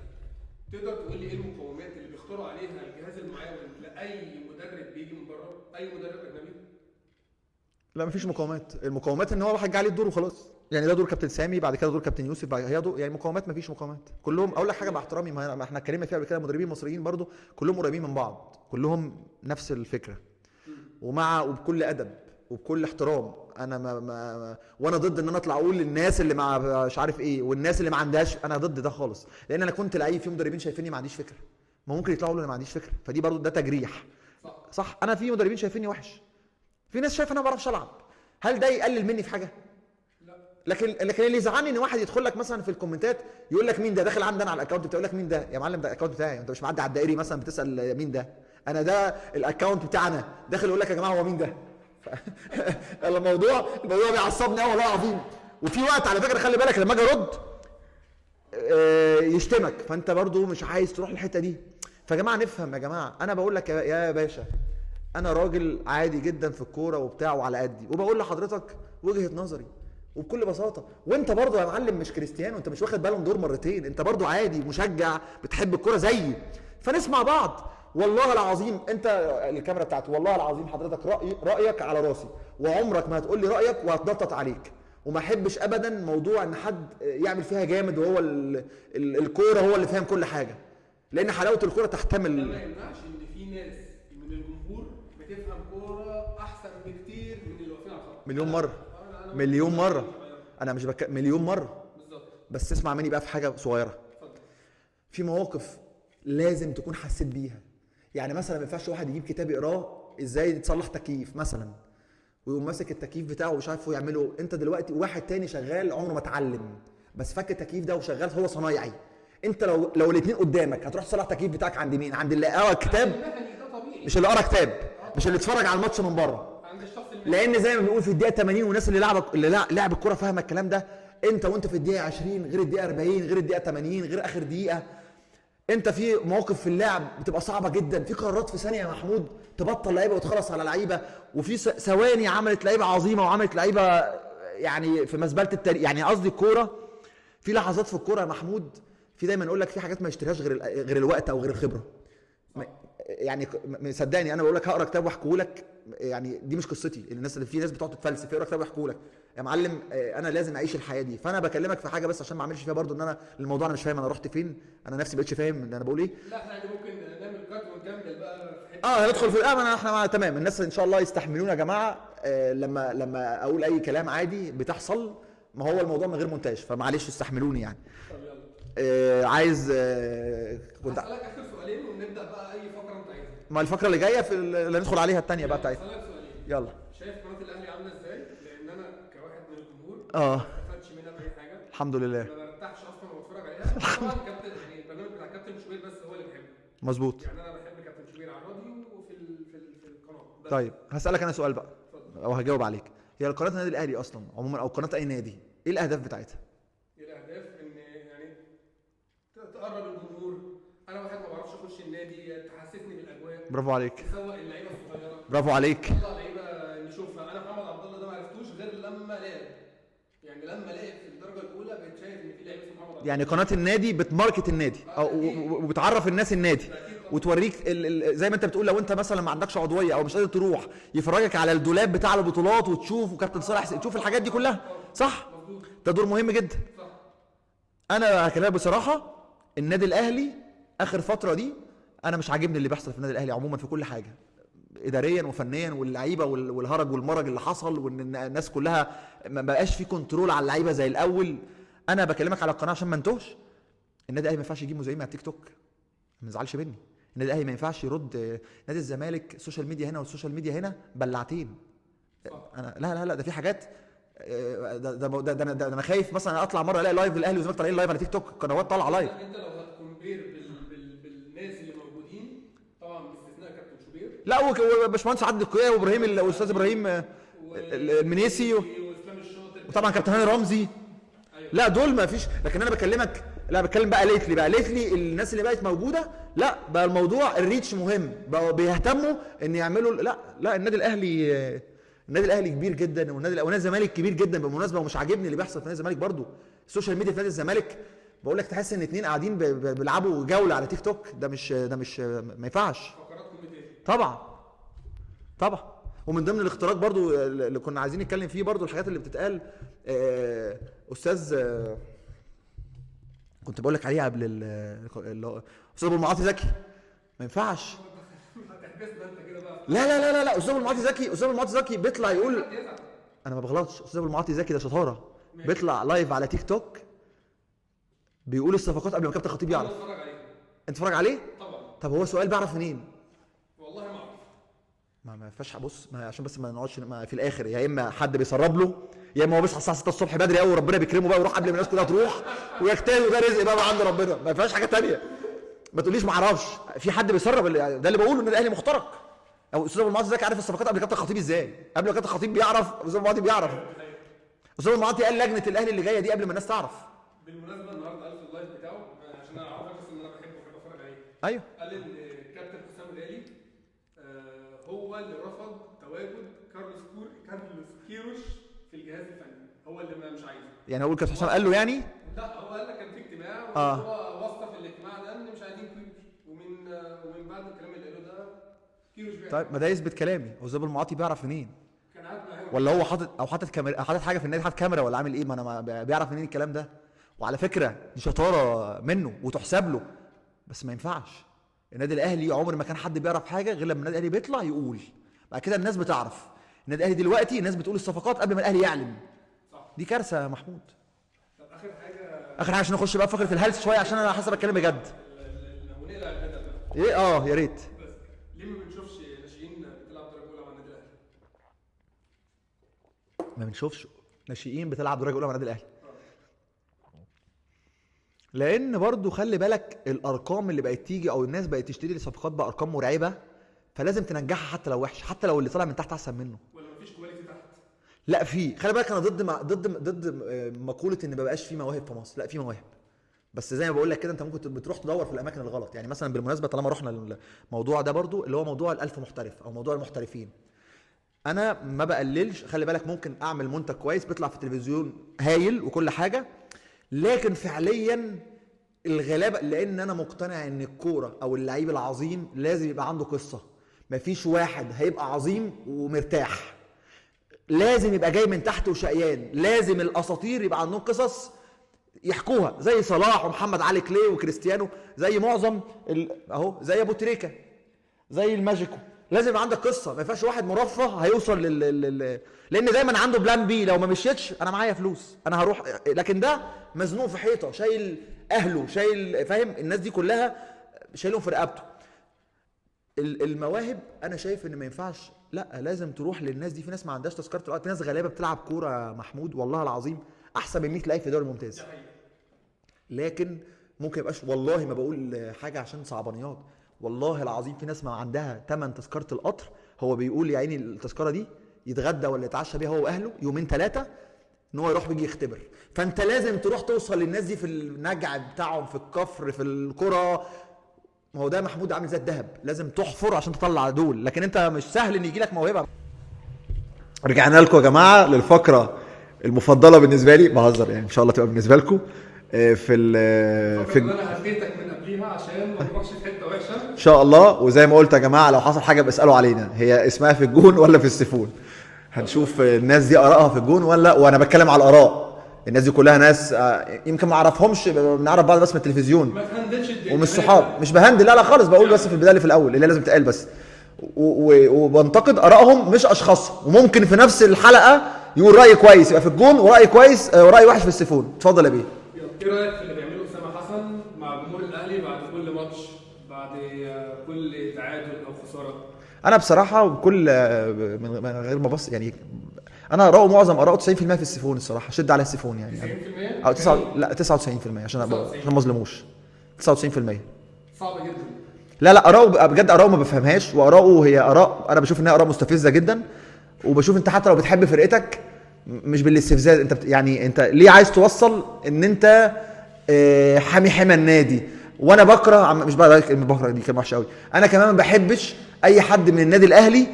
تقدر تقول لي ايه المقومات اللي بيختاروا عليها الجهاز المعاون لاي مدرب بيجي من بره، اي مدرب اجنبي؟ لا مفيش مقاومات، المقاومات ان هو واحد جه عليه الدور وخلاص، يعني ده دور كابتن سامي، بعد كده دور كابتن يوسف، بعد هي دور، يعني مقاومات مفيش مقاومات، كلهم اقول لك حاجه مع احترامي، ما احنا اتكلمنا فيها قبل كده، المدربين المصريين برضو كلهم قريبين من بعض، كلهم نفس الفكره، وبكل ادب وبكل احترام. انا وانا ضد ان انا اطلع اقول للناس اللي مع مش عارف ايه والناس اللي ما عندهاش، انا ضد ده خالص، لان انا كنت لعيب في مدربين شايفيني ما عنديش فكره، ما ممكن يطلعوا يقولوا انا ما عنديش فكره، فدي برضو ده تجريح. صح انا في مدربين شايفيني وحش، في ناس شايفه انا ما بعرفش العب، هل ده يقلل مني في حاجه؟ لا. لكن اللي يزعلني ان واحد يدخل لك مثلا في الكومنتات يقول لك مين ده داخل عندي انا على الاكونت بتاعي، يقول لك مين ده يا معلم، ده الاكونت بتاعي، انت مش معدي على الدائري مثلا بتسال مين ده، انا ده الاكونت بتاعنا، داخل يقول لك يا جماعه هو مين ده؟ الموضوع بيعصبني قوي والله العظيم، وفي وقت على فكره خلي بالك لما اجي ارد يشتمك، فانت برضو مش عايز تروح الحته دي، فيا جماعه نفهم يا جماعه، انا بقول لك يا باشا انا راجل عادي جدا في الكوره وبتاع وعلى قدي، وبقول لحضرتك وجهه نظري وبكل بساطه، وانت برضو يا معلم مش كريستيانو، انت مش واخد بالون دور مرتين، انت برضو عادي مشجع بتحب الكوره زيي، فنسمع بعض. والله العظيم انت الكاميرا بتاعتي، والله العظيم حضرتك رايك على راسي، وعمرك ما هتقول لي رايك وهتنطط عليك، وما احبش ابدا موضوع ان حد يعمل فيها جامد وهو الكوره هو اللي فاهم كل حاجه، لان حلاوه الكوره تحتمل. ما يمنعش ان في ناس من الجمهور بتفهم كوره احسن بكتير من اللي واقفين على الخط. مليون مره مليون مره، انا مش مليون مره بالظبط. بس اسمع مني بقى في حاجه صغيره، في مواقف لازم تكون حسيت بيها، يعني مثلا ما ينفعش واحد يجيب كتاب يقراه ازاي تصلح تكييف مثلا ويقوم ماسك التكييف بتاعه ومش عارف هو يعمله، انت دلوقتي واحد تاني شغال عمره ما اتعلم بس فك التكييف ده وشغال هو صنايعي، انت لو الاثنين قدامك هتروح تصلح التكييف بتاعك عند مين؟ عند اللي قرا كتاب، مش اللي قرا كتاب، مش اللي اتفرج على الماتش من بره، لان زي ما بنقول في الدقيقه 80 والناس اللي لعب الكوره فاهمه الكلام ده، وانت في الدقيقه 20 غير الدقيقه 40 غير الدقيقه 80 غير اخر دقيقه، انت في مواقف في اللعب بتبقى صعبه جدا، في قرارات في ثانيه يا محمود تبطل لعيبه وتخلص على لعيبه، وفي ثواني عملت لعيبه عظيمه وعملت لعيبه يعني في مزبله التاريخ، يعني قصدي الكوره في لحظات في الكوره يا محمود، في دايما اقول لك في حاجات ما يشتريهاش غير الوقت او غير الخبره، يعني صدقني انا بقول لك هقرا كتاب واحكيه لك، يعني دي مش قصتي، الناس اللي في ناس بتقعد تتفلسف يقرا كتاب ويحكوا لك، يا معلم انا لازم اعيش الحياه دي، فانا بكلمك في حاجه بس عشان ما اعملش فيها برضو ان انا الموضوع انا مش فاهم انا رحت فين، انا نفسي بقتش فاهم ان انا بقول ايه. لا احنا ممكن نعمل كات ونكمل بقى في حته هندخل في احنا تمام، الناس ان شاء الله يستحملونا يا جماعه، لما اقول اي كلام عادي بتحصل، ما هو الموضوع من غير مونتاج، فمعلش استحملوني يعني. طب يلا عايز كنت هسألك اخر سؤالين ونبدا بقى اي فقره انت عايزها. ما الفقره اللي جايه في اللي ندخل عليها الثانيه بقى بتاعتنا. هسألك سؤالين. يلا. شايف قناه الاهلي عامله ازاي؟ لان انا كواحد من الجمهور ما استفدتش منها باي حاجه. الحمد لله. ما برتاحش اصلا وانا بتفرج عليها. طبعا كابتن يعني البرنامج بتاع كابتن شوبير بس هو اللي بحبه. مظبوط. يعني انا بحب كابتن شوبير على الراديو وفي في القناه. طيب هسألك انا سؤال بقى او هجاوب عليك، هي قناه النادي الاهلي اصلا عموما او قناه اي نادي ايه الاهداف بتاعتها؟ الاهداف ان يعني تقرب الجمهور، انا واحد ما بعرفش اخش النادي، تحسسني بالاجواء، برافو عليك، تسوق اللعيبه الصغيره، برافو عليك، تطلع لعيبه نشوفها. انا محمد عبد الله ده ما عرفتوش غير لما لعب، يعني لما لعب في الدرجه الاولى بقيت شايف ان في لعيبه اسمه محمد عبد الله، يعني قناه النادي بتماركت النادي او وبتعرف الناس النادي وتوريك زي ما انت بتقول، لو انت مثلا ما عندكش عضويه او مش قادر تروح يفرجك على الدولاب بتاع البطولات وتشوف وكابتن صالح تشوف الحاجات دي كلها، صح؟ ده دور مهم جدا. انا هكلمك بصراحه، النادي الاهلي اخر فتره دي انا مش عاجبني اللي بيحصل في النادي الاهلي عموما في كل حاجه، اداريا وفنيا، واللعيبه والهرج والمرج اللي حصل، وان الناس كلها ما بقاش في كنترول على اللعيبه زي الاول. انا بكلمك على القناه عشان ما انتهش، النادي الاهلي ما ينفعش يجيب مذيعين على التيك توك، ما تزعلش مني، النادي الاهلي ما ينفعش يرد. نادي الزمالك السوشيال ميديا هنا والسوشيال ميديا هنا بلعتين. انا لا ده في حاجات ده انا خايف مثلا اطلع مره الاقي لايف الاهلي والزمالك طالعين لايف على تيك توك، قنوات طالعه لايف. انت لو هتكمبير بالناس اللي موجودين طبعا باستثناء كابتن شوبير، لا وباشمهندس عادل القيعي وابراهيم والاستاذ ابراهيم المنيسي واسلام الشاطر وطبعا كابتن هاني رمزي. لا دول ما فيش، لكن انا بكلمك، لا بتكلم بقى ليتلي الناس اللي بقت موجوده، لا بقى الموضوع الريتش مهم، بقوا بيهتموا ان يعملوا لا النادي الاهلي كبير جدا، ونادي الزمالك كبير جدا بالمناسبه، ومش عاجبني اللي بيحصل في نادي الزمالك برضو. السوشيال ميديا في نادي الزمالك بقول لك تحس ان اتنين قاعدين بيلعبوا جوله على تيك توك، ده مش ما ينفعش طبعا. ومن ضمن الاختراق برضو اللي كنا عايزين نتكلم فيه برضو الحاجات اللي بتتقال. استاذ كنت بقول لك عليه قبل استاذ ابو المعاطي زكي، ما ينفعش. هتحبسنا انت كده بقى. لا استاذ ابو المعاطي زكي بيطلع يقول انا ما بغلطش. استاذ ابو المعاطي زكي ده شطاره، بيطلع لايف على تيك توك بيقول الصفقات قبل ما كابتن خطيب يعرف. انت اتفرج عليه طبعا. طب هو سؤال بيعرف منين؟ والله ما اعرف. ما فيهاش. بص عشان بس ما نقعدش في الاخر، يا اما حد بيسرب له، يا اما هو بيصحى الساعه 6 الصبح بدري قوي وربنا بيكرمه بقى ويروح قبل ما الناس كلها تروح ويجتهد، وده رزق بقى عند ربنا، ما فيهاش حاجه ثانيه. ما تقوليش ما اعرفش، في حد بيسرب ده اللي بقوله ان الاهلي مخترق. او استاذ ابو المعاطي زكي عارف الصفقات قبل كابتن خطيب ازاي؟ قبل ما كابتن خطيب بيعرف استاذ ابو المعاطي بيعرف. استاذ ابو المعاطي قال لجنه الاهلي اللي جايه دي قبل ما الناس تعرف. بالمناسبه النهارده قال في اللايف بتاعه، عشان انا عارف بس ان انا بحب اتفرج عليه. ايوه. قال ان كابتن حسام الالي هو اللي رفض تواجد كارلوس كيروش في الجهاز الفني، هو اللي مش عايزه. يعني هو كابتن حسام قال له يعني؟ لا هو قال لك كان في اجتماع وهو وصف الاجتماع ده ان مش عايزين كيروش، ومن بعد الكلام اللي قاله ده كيروش بيعرف. طيب ما ده يثبت كلامي، هو استاذ ابو المعاطي بيعرف منين؟ كان عارف ولا هو حاطط كاميرا، حاطط حاجه في النادي، حاطط كاميرا ولا عامل ايه؟ ما انا بيعرف منين الكلام ده؟ وعلى فكره دي شطاره منه وتحسب له، بس ما ينفعش. النادي الاهلي عمر ما كان حد بيعرف حاجه غير لما النادي الاهلي بيطلع يقول، بعد كده الناس بتعرف. النادي الاهلي دلوقتي الناس بتقول الصفقات قبل ما الاهلي يعلن. صح. دي كارثه يا محمود. طب اخر حاجه عشان نخش بقى في فقره الهلس شويه، عشان انا حاسس بتكلم بجد. ونقلع الهدف بقى. ايه يا ريت. بس ليه ما بنشوفش ناشئين بتلعب درجه اولى مع النادي الاهلي؟ ما بنشوفش ناشئين بتلعب درجه اولى مع النادي الاهلي. لان برضو خلي بالك الارقام اللي بقت تيجي او الناس بقت تشتري الصفقات بارقام مرعبه، فلازم تنجحها حتى لو وحش، حتى لو اللي طالع من تحت احسن منه. ولا مفيش كواليتي تحت؟ لا في. خلي بالك انا ضد مقوله ان ما بقاش في مواهب في مصر، لا في مواهب، بس زي ما بقول لك كده انت ممكن بتروح تدور في الاماكن الغلط. يعني مثلا بالمناسبه طالما رحنا الموضوع ده برضو اللي هو موضوع ال1000 محترف او موضوع المحترفين، انا ما بقللش. خلي بالك ممكن اعمل منتج كويس بيطلع في التلفزيون هايل وكل حاجه، لكن فعليا الغلابه، لان انا مقتنع ان الكوره او اللعيب العظيم لازم يبقى عنده قصه. مفيش واحد هيبقى عظيم ومرتاح، لازم يبقى جاي من تحت وشقيان. لازم الاساطير يبقى عندهم قصص يحكوها، زي صلاح ومحمد علي كلاي وكريستيانو، زي معظم اهو زي ابو تريكه، زي الماجيكو. لازم يبقى عندك قصه، ما ينفعش واحد مرفه هيوصل لان دايما عنده بلان بي، لو ما مشيتش انا معايا فلوس انا هروح، لكن ده مزنوق في حيطه، شايل اهله، شايل، فاهم؟ الناس دي كلها شايلهم في رقبته. المواهب انا شايف ان ما ينفعش، لا لازم تروح للناس دي. في ناس ما عندهاش تذكره الارض، في ناس غلابه بتلعب كوره محمود والله العظيم احسن من 100 لعيب في الدوري الممتاز، لكن ممكن يبقاش. والله ما بقول حاجه عشان صعبانيات، والله العظيم في ناس ما عندها ثمن تذكره القطر، هو بيقول يا عيني التذكره دي يتغدى ولا يتعشى بيها هو واهله يومين 3 ان هو يروح بيجي يختبر. فانت لازم تروح توصل للناس دي في النجع بتاعهم، في الكفر، في القرى. ما هو ده محمود عامل زي الذهب، لازم تحفر عشان تطلع دول، لكن انت مش سهل ان يجي لك موهبه. رجعنا لكم يا جماعه للفقره المفضله بالنسبه لي، بهزر يعني ان شاء الله تبقى بالنسبه لكم في انا هديتك من قبليها عشان ما نروحش في حته وحشه ان شاء الله. وزي ما قلت يا جماعه لو حصل حاجه بيسالوا علينا، هي اسمها في الجون ولا في السيفون. هنشوف الناس دي ارائها في الجون ولا، وانا بتكلم على الاراء. الناس دي كلها ناس يمكن ما اعرفهمش، بنعرف بعض بس من التلفزيون، ما تهندلش الدنيا ومش صحاب، مش بهندل، لا خالص، بقول بس في البدايه اللي في الاول اللي لازم تقال بس، وبنتقد ارائهم مش اشخاصهم. وممكن في نفس الحلقه يقول راي كويس يبقى في الجون، وراي كويس وراي وحش في السيفون. اتفضل يا بيه. ايه رايك في اللي بيعمله اسامه حسن مع جمهور الاهلي بعد كل ماتش بعد كل تعادل او خساره؟ انا بصراحه بكل من غير ما بص يعني، انا اراء معظم اراء 90% في السيفون الصراحه، شد على السيفون يعني 90%؟ او 9 لا 99% عشان ما اظلموش. 99% صعب جدا. لا اراءه بجد، اراءه ما بفهمهاش، واراءه هي اراء انا بشوف انها اراء مستفزه جدا. وبشوف انت حتى لو بتحب فرقتك مش بالاستفزاز، انت يعني انت ليه عايز توصل ان انت حامي حمى النادي؟ وانا بكره، مش بكره دي كلمه وحشه قوي، انا كمان ما بحبش اي حد من النادي الاهلي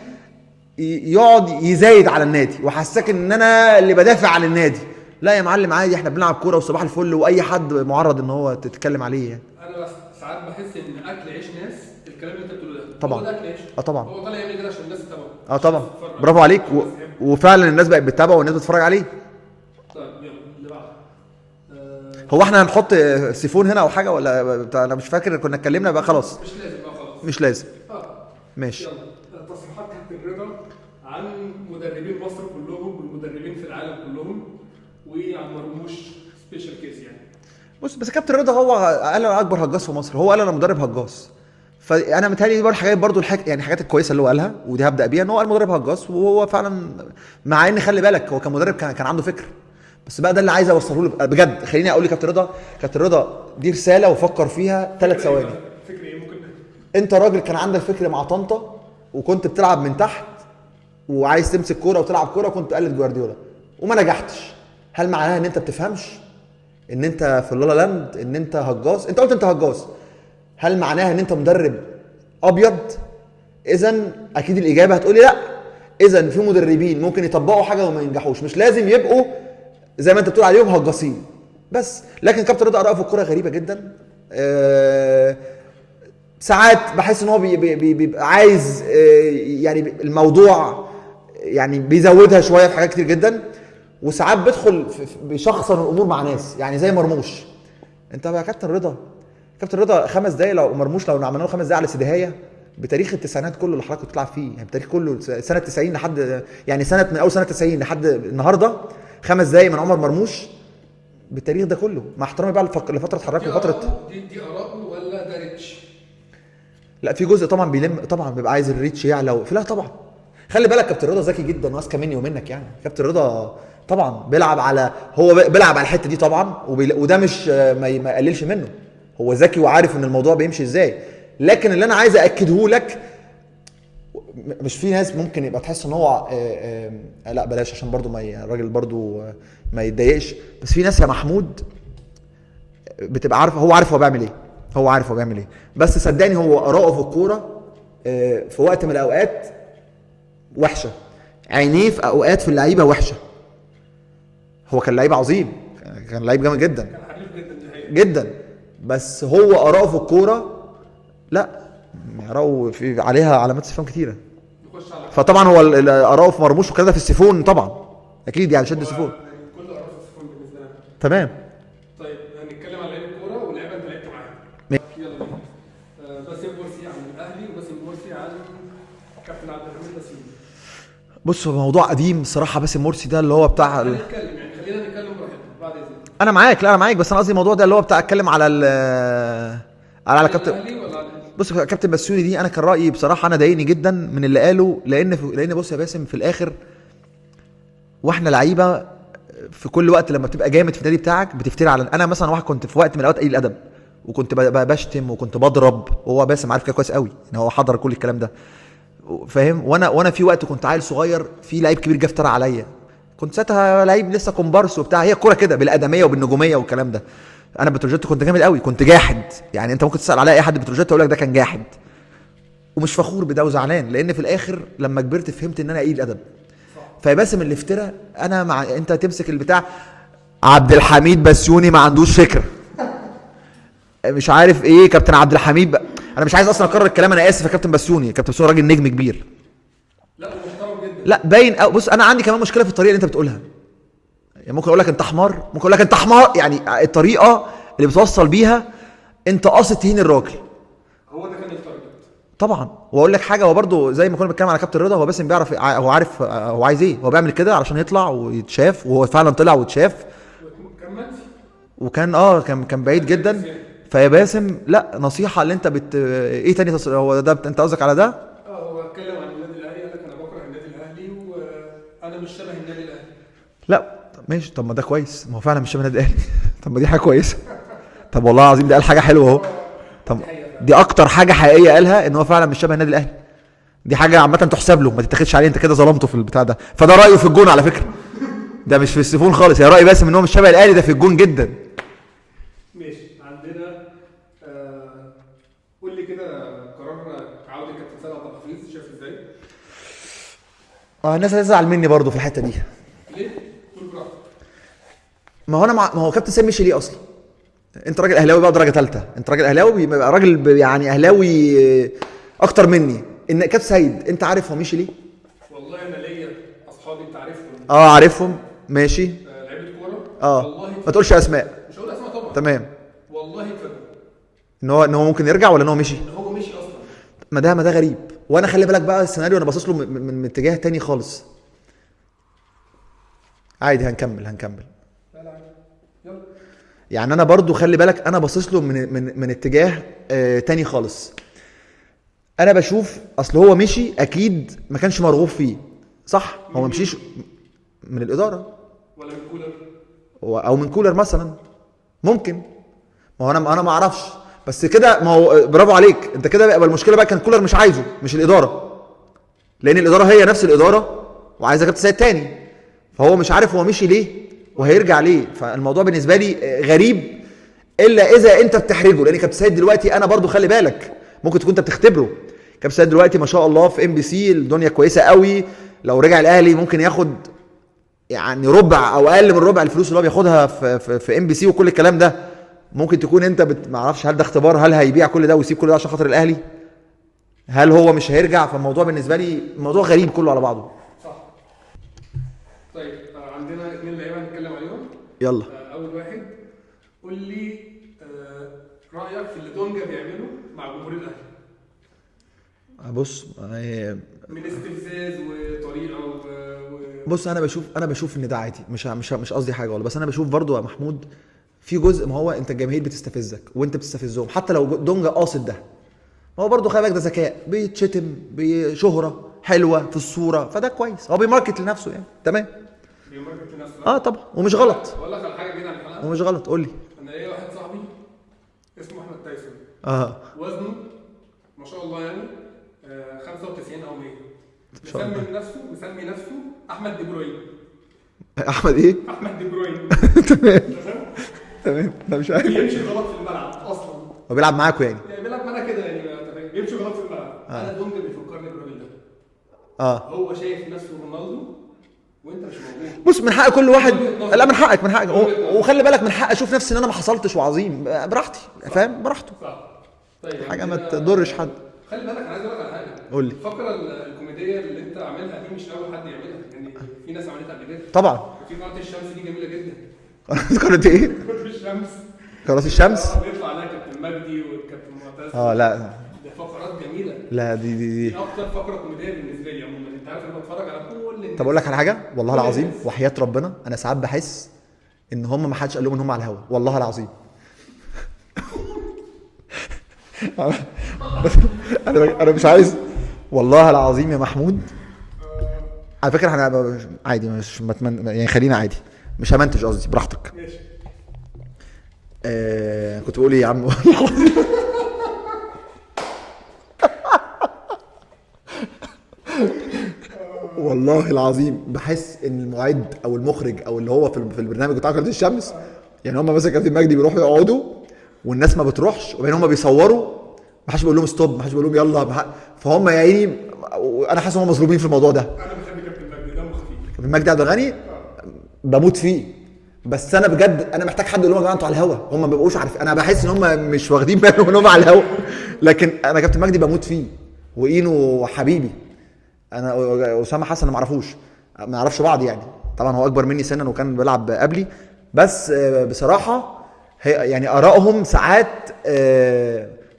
يقعد يزايد على النادي وحسك ان انا اللي بدافع عن النادي. لا يا معلم عادي، احنا بنلعب كوره وصباح الفل، واي حد معرض ان هو تتكلم عليه يعني. انا ساعات بحس ان اكل عيش ناس الكلام اللي انت بتقوله ده طبعا. هو ده اكل عيش. طبعا. هو طالع يعمل كده عشان الناس تتابعه. طبعا. برافو عليك. وفعلا الناس بقت بتتابعه والناس بتتفرج عليه. طيب يلا اللي بعده. هو احنا هنحط سيفون هنا او حاجه ولا انا مش فاكر كنا اتكلمنا بقى خلاص. مش لازم بقى خلاص. مش لازم. ماشي. يلا تصريحات كابتن رضا عن مدربين مصر كلهم والمدربين في العالم كلهم، وعن مرموش سبيشال كيس يعني. بس كابتن رضا هو قال انا اكبر هجاص في مصر، هو قال انا مدرب هجاص. فانا متهيألي دي برضه حاجات برضه يعني الحاجات الكويسه اللي هو قالها، ودي هبدا بيها، ان هو قال مدرب هجاص، وهو فعلا مع ان خلي بالك هو كمدرب كان عنده فكر. بس بقى ده اللي عايز اوصله له بجد. خليني اقول لكابتن رضا، كابتن رضا دي رساله وفكر فيها 3 ثواني. فكر ايه ممكن؟ انت راجل كان عندك فكر مع طنطا وكنت بتلعب من تحت وعايز تمسك كوره وتلعب كوره وكنت تقلد جوارديولا وما نجحتش. هل معناها ان انت بتفهمش؟ ان انت في اللالا لاند ان انت هجاص؟ انت قلت انت هجاص. هل معناها ان انت مدرب ابيض؟ اذا اكيد الاجابه هتقولي لا. اذا في مدربين ممكن يطبقوا حاجه وما ينجحوش، مش لازم يبقوا زي ما انت بتقول عليهم هجاصين بس. لكن كابتن رضا اراءه في الكوره غريبه جدا. ساعات بحس ان هو بيبقى عايز يعني الموضوع يعني بيزودها شويه في حاجات كتير جدا. وساعات بيدخل بيشخصن الامور مع ناس يعني زي مرموش. انت بقى كابتن رضا 5 دقايق لو مرموش، لو عملنا له 5 دقايق على سدهايه بتاريخ التسعينات كله اللي حضرتك كنت بتلعب فيه، يعني بتاريخ كله سنه 90 لحد يعني من اول سنه 90 لحد النهارده 5 دقايق من عمر مرموش بالتاريخ ده كله. مع احترامي بقى لفتره اتحركنا فتره دي اراءه ولا ده ريتش؟ لا في جزء طبعا طبعا بيبقى عايز الريتش يعلى لا طبعا. خلي بالك كابتن رضا ذكي جدا واذكى مني ومنك يعني. كابتن رضا طبعا بيلعب على الحته دي طبعا، وده مش ما يقللش منه. هو ذكي وعارف ان الموضوع بيمشي ازاي. لكن اللي انا عايز اكده لك، مش في ناس ممكن يبقى تحس ان هو لا بلاش عشان برضو الراجل برضو ما يتضايقش، بس في ناس يا محمود بتبقى عارف هو بيعمل ايه. بس صدقني هو اراءه في الكوره في وقت من الاوقات وحشه، عينيه في اوقات في اللعيبه وحشه. هو كان لعيب عظيم، كان لعيب جامد جدا، كان حريف جدا جدا. بس هو اراءه في الكوره لا، اراءه في عليها علامات استفهام كتيره. فطبعا هو اراءه في مرموش وكده في السيفون طبعا اكيد يعني شد السيفون. كل اراء في السيفون بالنسبه لنا. تمام. طيب هنتكلم على لعيب الكوره ولعيبه انت لعبت معاها. يلا بينا. باسم مرسي عن الاهلي وباسم مرسي عن كابتن عبد الحميد باسيوني. بص هو موضوع قديم صراحه. باسم مرسي ده اللي هو بتاع نتكلم يعني خلينا نتكلم براحتنا بعد اذنك. انا معاك بس انا قصدي الموضوع ده اللي هو بتاع اتكلم على كابتن. بص كابتن باسيوني دي انا كان رايي بصراحه انا ضايقني جدا من اللي قاله، لان بص يا باسم في الاخر واحنا لعيبه في كل وقت لما بتبقى جامد في النادي بتاعك بتفتري على. انا مثلا واحد كنت في وقت من الاوقات قليل الادب وكنت بشتم وكنت بضرب، وهو باسم عارف كده كويس قوي ان هو حضر كل الكلام ده فاهم. وانا في وقت كنت عيل صغير، في لعيب كبير جه افترى عليا، كنت ساعتها لعيب لسه كومبارس وبتاع. هي الكوره كده بالادميه وبالنجوميه والكلام ده. انا بتروجيت كنت جامد قوي، كنت جاحد يعني. انت ممكن تسال عليا اي حد بتروجيت يقول لك ده كان جاحد ومش فخور بده وزعلان، لان في الاخر لما كبرت فهمت ان انا قليل ادب. فباسم اللي افترى انا مع انت تمسك البتاع. عبد الحميد باسيوني ما عندوش فكره مش عارف ايه كابتن عبد الحميد انا مش عايز اصلا اكرر الكلام. انا اسف يا كابتن باسيوني. كابتن باسيوني راجل نجم كبير، لا محترم جدا، لا باين. بص انا عندي كمان مشكله في الطريقه اللي انت بتقولها. يعني ممكن اقول لك انت حمار، ممكن اقول لك انت حمار، يعني الطريقه اللي بتوصل بيها انت قاصد تهين الراجل. هو ده كان التارجت طبعا. واقول لك حاجه، هو برده زي ما كنا بنتكلم على كابتن رضا، هو باسم بيعرف، هو عارف هو عايز ايه. هو بيعمل كده علشان يطلع ويتشاف، وهو فعلا طلع واتشاف. كان منسي وكان كان بعيد جدا. فيا باسم لا، نصيحه اللي انت ايه تاني هو ده انت قصدك على ده؟ هو اتكلم عن النادي الاهلي، قال لك انا بكره النادي الاهلي وانا مش شبه النادي الاهلي. لا ماشي، طب ما ده كويس، ما هو فعلا مش شبه النادي الاهلي. طب ما دي حاجه كويسه. طب والله العظيم ده قال حاجه حلوه اهو. طب دي اكتر حاجه حقيقيه قالها، ان هو فعلا مش شبه النادي الاهلي. دي حاجه عامه تحسب له، ما تتاخدش عليه، انت كده ظلمته في البتاع ده. فده رايه في الجون على فكره، ده مش في السيفون خالص. يا راي باسم ان هو مش شبه الاهلي، ده في الجون جدا. ماشي. عندنا قول لي كده قرار عوده كابتن سيد عبد الحفيظ شايف ازاي؟ الناس هتزعل مني برضو في الحته دي. ليه؟ قول براحتك. ما هو ما هو كابتن سيد مشي ليه اصلا؟ انت راجل اهلاوي بقى درجه ثالثه، انت راجل اهلاوي بيبقى راجل يعني اهلاوي اكتر مني. ان كابتن سيد انت عارف هو مشي ليه؟ والله انا ليا اصحابي انت عارفهم. عارفهم ماشي. لعيبه كوره. والله ما تقولش اسماء. مش هقول اسماء طبعا. تمام. والله اتفاجئوا ان هو ممكن يرجع، ولا ان هو مشي؟ ان هو مشي اصلا. ما ده غريب. وانا خلي بالك بقى السيناريو انا باصص له من اتجاه تاني خالص. عادي هنكمل. لا يلا. يعني انا برضو خلي بالك انا باصص له من اتجاه تاني خالص. انا بشوف اصل هو مشي اكيد ما كانش مرغوب فيه، صح؟ هو ما مشيش من الاداره ولا من كولر او من كولر مثلا، ممكن. ما هو انا ما اعرفش، بس كده ما هو برافو عليك انت كده بقى. المشكله بقى كان كولر مش عايزه، مش الاداره، لان الاداره هي نفس الاداره وعايزه كابتن سيد تاني، فهو مش عارف هو مشي ليه وهيرجع ليه. فالموضوع بالنسبه لي غريب، الا اذا انت بتحرجه. لان كابتن سيد دلوقتي انا برضو خلي بالك ممكن تكون انت بتختبره. كابتن سيد دلوقتي ما شاء الله في MBC الدنيا كويسه قوي، لو رجع الاهلي ممكن ياخد يعني ربع او اقل من ربع الفلوس اللي هو بياخدها في MBC وكل الكلام ده. ممكن تكون انت ما اعرفش هل ده اختبار، هل هيبيع كل ده ويسيب كل ده عشان خاطر الاهلي، هل هو مش هيرجع. فالموضوع بالنسبه لي موضوع غريب كله على بعضه. صح. طيب عندنا 2 لعيبه هنتكلم عليهم. يلا. اول واحد قول لي رايك في اللي دونجا بيعمله مع جمهور الاهلي. بص من استفزاز وطريقه بص انا بشوف ان ده عادي، مش قصدي حاجه والله، بس انا بشوف برضو يا محمود في جزء، ما هو انت الجماهير بتستفزك وانت بتستفزهم، حتى لو دونجا قاصد ده. ما هو برضو خلي بالك ده ذكاء، بيتشتم بشهره حلوه في الصوره، فده كويس، هو بيماركت لنفسه يعني. تمام. بيماركت لنفسه. طبعا، ومش غلط. اقول لك على حاجه جديده عن الحلقه. ومش غلط، قول لي. انا ليا واحد صاحبي اسمه احمد تايسون. وزنه ما شاء الله يعني 95 او 100. مسمي نفسه احمد دي بروين. احمد ايه؟ احمد دي بروين. تمام. انا مش عارف. بيمشي غلط في الملعب اصلا. هو بيلعب معاكم يعني؟ بيلعب معانا كده يعني، بيمشي غلط في الملعب. انا دونجا بيفكرني بالراجل ده. هو شايف نفسه رونالدو وانت مش موجود. بص، من حق كل واحد. لا، من حقك. وخلي بالك من حق اشوف نفسي ان انا ما حصلتش وعظيم براحتي، فاهم؟ براحته. صح. طيب حاجه ما تضرش حد. خلي بالك انا عايز اقول لك على حاجه. قول لي. الفقره الكوميديه اللي انت عاملها دي مش اول حد يعملها، يعني في ناس عملتها قبل كده. طبعا. في قناه الشمس دي جميله جدا. قناه ايه؟ قناه الشمس. قناه الشمس. بيطلع عليها كابتن مجدي والكابتن معتز. لا ده فقرات جميله. لا دي اكتر فقره كوميديه بالنسبه لي عموما. انت عارف انا بتفرج على كل الناس. طب اقول لك على حاجه، والله العظيم وحياه ربنا انا ساعات بحس ان هم ما حدش قال لهم ان هم على الهوا، والله العظيم. انا مش عايز، والله العظيم يا محمود. على فكره احنا عادي، مش يعني خلينا عادي، مش همنتج قصدي، براحتك. ماشي. كنت بقول ايه يا عم؟ والله العظيم بحس ان المعد او المخرج او اللي هو في البرنامج بتاع قناه الشمس، يعني هم مثلا كابتن مجدي بيروحوا يقعدوا والناس ما بتروحش، وبين هم بيصوروا ما حدش بيقول لهم ستوب، ما حدش بيقول لهم يلا، فهم يا عيني. انا حاسس ان هم مظلومين في الموضوع ده. انا بحب كابتن مجدي، دمه خفيف. كابتن مجدي عبد الغني بموت فيه، بس انا بجد انا محتاج حد يقول لهم يا جماعه انتوا على الهوا. هم ما بيبقوش عارفين، انا بحس ان هم مش واخدين بالهم ان هم على الهوا، لكن انا كابتن مجدي بموت فيه، واينو حبيبي. انا اسامه حسن ما اعرفوش، ما نعرفش بعض يعني، طبعا هو اكبر مني سنا وكان بيلعب قبلي، بس بصراحه هي يعني ارائهم ساعات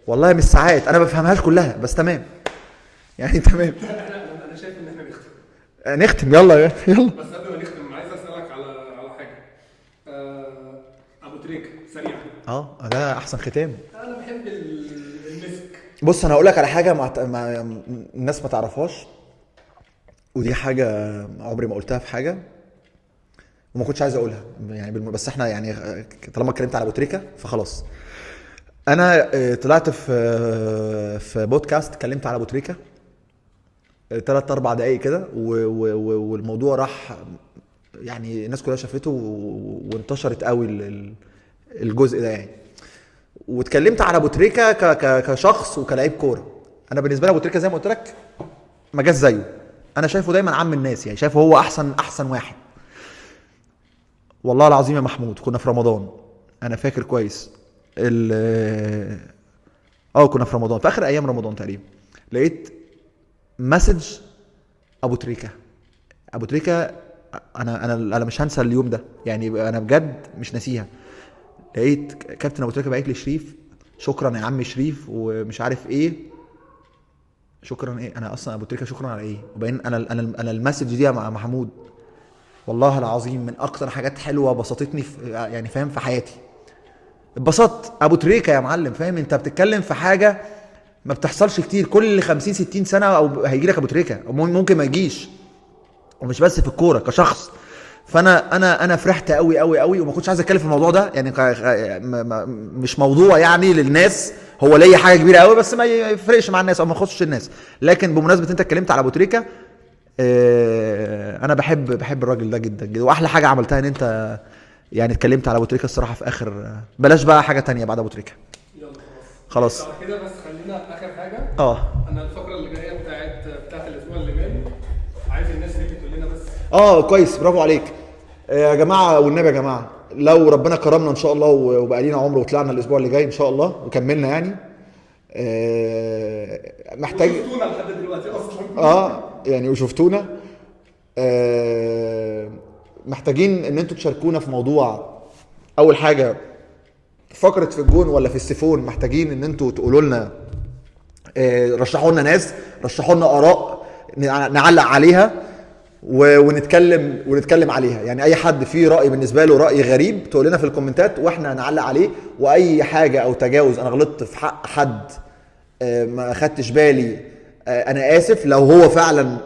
والله مش ساعات انا ما بفهمهاش كلها، بس تمام يعني تمام. انا شايف ان احنا نختم. يلا بس قبل ما نختم عايز اسالك على حاجه. ابو تريكه سريعا. ده احسن ختام. انا بحب المسك. بص انا هقول لك على حاجه الناس ما تعرفهاش، ودي حاجه عمري ما قلتها في حاجه وما كنتش عايز اقولها يعني بس احنا يعني طالما اتكلمت على ابو تريكه فخلاص. انا طلعت في بودكاست اتكلمت على ابو تريكه 3-4 دقايق كده والموضوع راح يعني الناس كلها شافته وانتشرت قوي الجزء ده يعني. واتكلمت على ابو تريكه كشخص وكلاعب كوره. انا بالنسبه لي ابو تريكه زي ما قلت لك ما جاش زيه، انا شايفه دايما عم الناس يعني، شايفه هو احسن واحد. والله العظيم يا محمود كنا في رمضان انا فاكر كويس كنا في رمضان في اخر ايام رمضان تقريبا، لقيت مسج ابو تريكه. انا مش هنسى اليوم ده يعني، انا بجد مش ناسيها. لقيت كابتن ابو تريكه باعت لي شريف شكرا يا عم شريف ومش عارف ايه. شكرا ايه؟ انا اصلا ابو تريكه شكرا على ايه؟ وبعدين انا المسج دي يا محمود والله العظيم من اكتر حاجات حلوه بسطتني في يعني فاهم في حياتي. اتبسطت. ابو تريكه يا معلم فاهم، انت بتتكلم في حاجه ما بتحصلش كتير، كل 50-60 سنه او هيجي لك ابو تريكه، ممكن ما يجيش. ومش بس في الكوره كشخص. فانا فرحت قوي قوي قوي وما كنتش عايز اتكلم في الموضوع ده يعني مش موضوع يعني للناس، هو ليا حاجه كبيره قوي بس ما يفرقش مع الناس او ما يخصش الناس. لكن بمناسبه انت اتكلمت على ابو تريكه انا بحب الراجل ده جدا جدا. واحلى حاجه عملتها ان انت يعني اتكلمت على ابو تريكه الصراحه في اخر، بلاش بقى حاجه تانية بعد ابو تريكه. يلا خلاص كده بس خلينا في اخر حاجه. انا الفقره اللي جايه بتاعت الاسبوع اللي جاي عايز الناس تيجي تقول لنا بس. كويس برافو عليك يا جماعه والنبي يا جماعه، لو ربنا كرمنا ان شاء الله وبقى لينا عمر وطلعنا الاسبوع اللي جاي ان شاء الله وكملنا يعني محتاج شفتونا لحد دلوقتي اصلا يعني وشفتونا محتاجين ان انتوا تشاركونا في موضوع. اول حاجه فقره في الجون ولا في السيفون، محتاجين ان انتوا تقولوا لنا رشحوا لنا ناس، رشحوا لنا اراء نعلق عليها ونتكلم عليها يعني. اي حد فيه راي بالنسبه له راي غريب تقول لنا في الكومنتات واحنا نعلق عليه. واي حاجه او تجاوز انا غلطت في حق حد ما اخدتش بالي انا اسف، لو هو فعلا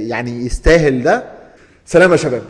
يعني يستاهل ده. سلام يا شباب.